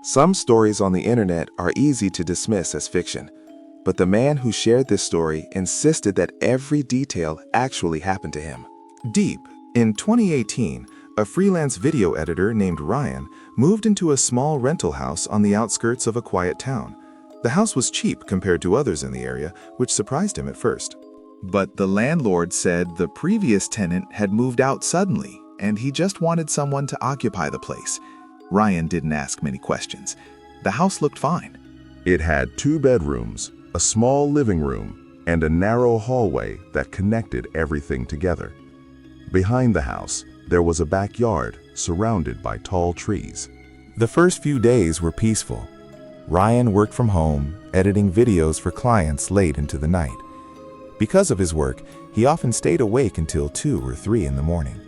Some stories on the internet are easy to dismiss as fiction, but the man who shared this story insisted that every detail actually happened to him. Deep. In 2018, a freelance video editor named Ryan moved into a small rental house on the outskirts of a quiet town. The house was cheap compared to others in the area, which surprised him at first. But the landlord said the previous tenant had moved out suddenly, and he just wanted someone to occupy the place. Ryan didn't ask many questions. The house looked fine. It had 2 bedrooms, a small living room, and a narrow hallway that connected everything together. Behind the house, there was a backyard surrounded by tall trees. The first few days were peaceful. Ryan worked from home, editing videos for clients late into the night. Because of his work, he often stayed awake until 2 or 3 in the morning.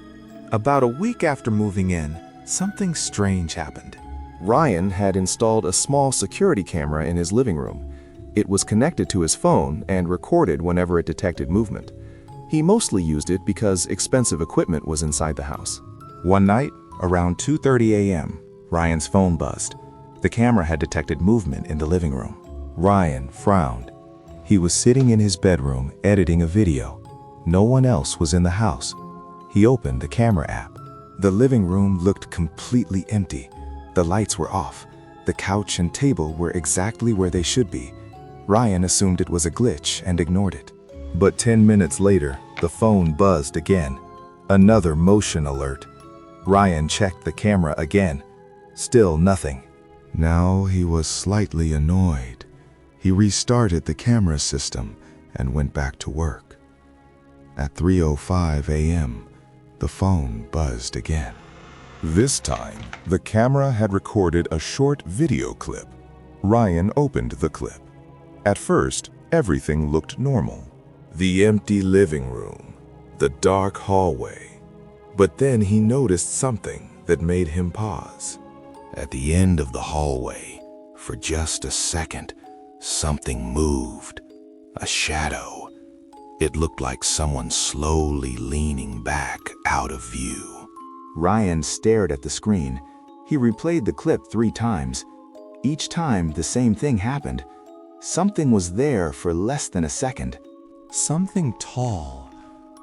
About a week after moving in, something strange happened. Ryan had installed a small security camera in his living room. It was connected to his phone and recorded whenever it detected movement. He mostly used it because expensive equipment was inside the house. One night, around 2:30 a.m., Ryan's phone buzzed. The camera had detected movement in the living room. Ryan frowned. He was sitting in his bedroom editing a video. No one else was in the house. He opened the camera app. The living room looked completely empty. The lights were off. The couch and table were exactly where they should be. Ryan assumed it was a glitch and ignored it. But 10 minutes later, the phone buzzed again. Another motion alert. Ryan checked the camera again. Still nothing. Now he was slightly annoyed. He restarted the camera system and went back to work. At 3:05 a.m., the phone buzzed again. This time, the camera had recorded a short video clip. Ryan opened the clip. At first, everything looked normal. The empty living room, the dark hallway. But then he noticed something that made him pause. At the end of the hallway, for just a second, something moved. A shadow. It looked like someone slowly leaning back out of view. Ryan stared at the screen. He replayed the clip 3 times. Each time, the same thing happened. Something was there for less than a second. Something tall.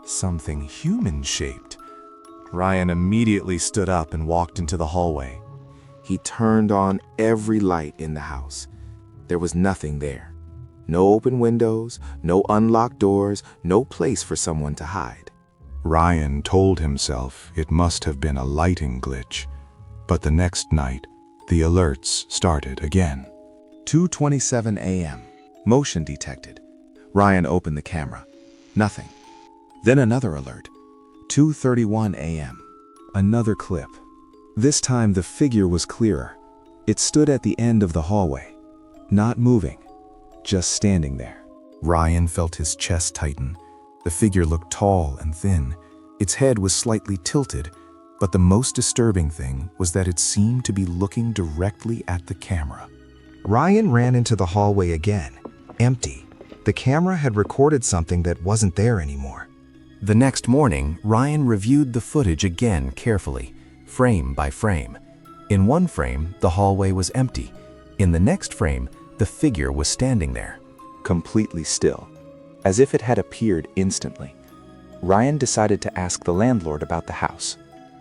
Something human-shaped. Ryan immediately stood up and walked into the hallway. He turned on every light in the house. There was nothing there. No open windows, no unlocked doors, no place for someone to hide. Ryan told himself it must have been a lighting glitch. But the next night, the alerts started again. 2:27 a.m. Motion detected. Ryan opened the camera. Nothing. Then another alert. 2:31 a.m. Another clip. This time the figure was clearer. It stood at the end of the hallway, not moving, just standing there. Ryan felt his chest tighten. The figure looked tall and thin. Its head was slightly tilted, but the most disturbing thing was that it seemed to be looking directly at the camera. Ryan ran into the hallway again, empty. The camera had recorded something that wasn't there anymore. The next morning, Ryan reviewed the footage again carefully, frame by frame. In one frame, the hallway was empty. In the next frame, the figure was standing there, completely still, as if it had appeared instantly. Ryan decided to ask the landlord about the house.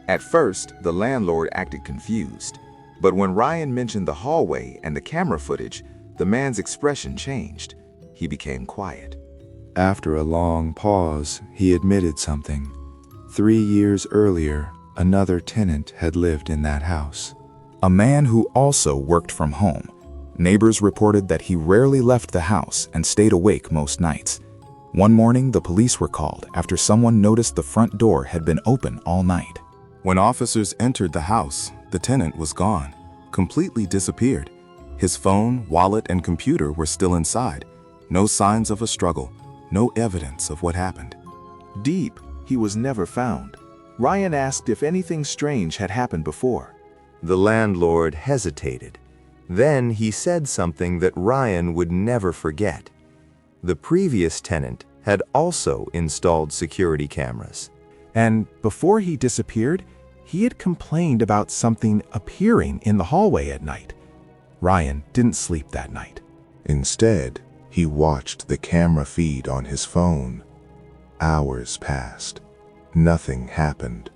At first, the landlord acted confused, but when Ryan mentioned the hallway and the camera footage, the man's expression changed. He became quiet. After a long pause, he admitted something. 3 years earlier, another tenant had lived in that house. A man who also worked from home. Neighbors reported that he rarely left the house and stayed awake most nights. One morning, the police were called after someone noticed the front door had been open all night. When officers entered the house, the tenant was gone, completely disappeared. His phone, wallet, and computer were still inside. No signs of a struggle, no evidence of what happened. Deep, he was never found. Ryan asked if anything strange had happened before. The landlord hesitated. Then he said something that Ryan would never forget. The previous tenant had also installed security cameras. And before he disappeared, he had complained about something appearing in the hallway at night. Ryan didn't sleep that night. Instead, he watched the camera feed on his phone. Hours passed. Nothing happened.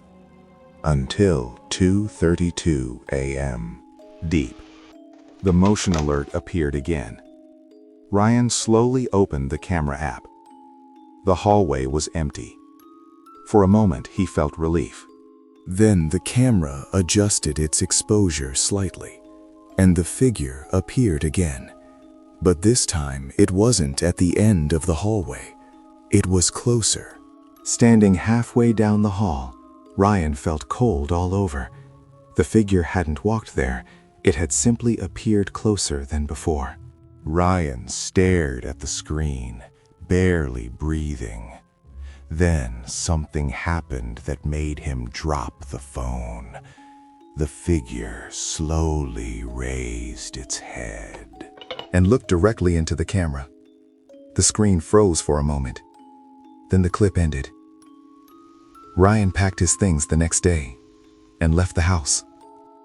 Until 2:32 a.m. Deep. The motion alert appeared again. Ryan slowly opened the camera app. The hallway was empty. For a moment, he felt relief. Then the camera adjusted its exposure slightly, and the figure appeared again. But this time, it wasn't at the end of the hallway. It was closer. Standing halfway down the hall, Ryan felt cold all over. The figure hadn't walked there. It had simply appeared closer than before. Ryan stared at the screen, barely breathing. Then something happened that made him drop the phone. The figure slowly raised its head and looked directly into the camera. The screen froze for a moment. Then the clip ended. Ryan packed his things the next day and left the house.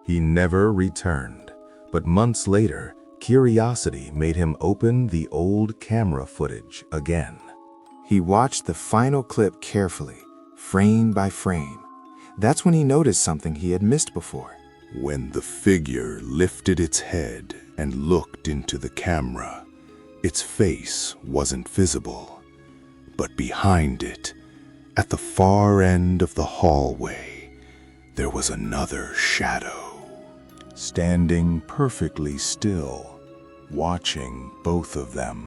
He never returned, but months later, curiosity made him open the old camera footage again. He watched the final clip carefully, frame by frame. That's when he noticed something he had missed before. When the figure lifted its head and looked into the camera, its face wasn't visible. But behind it, at the far end of the hallway, there was another shadow, standing perfectly still, watching both of them.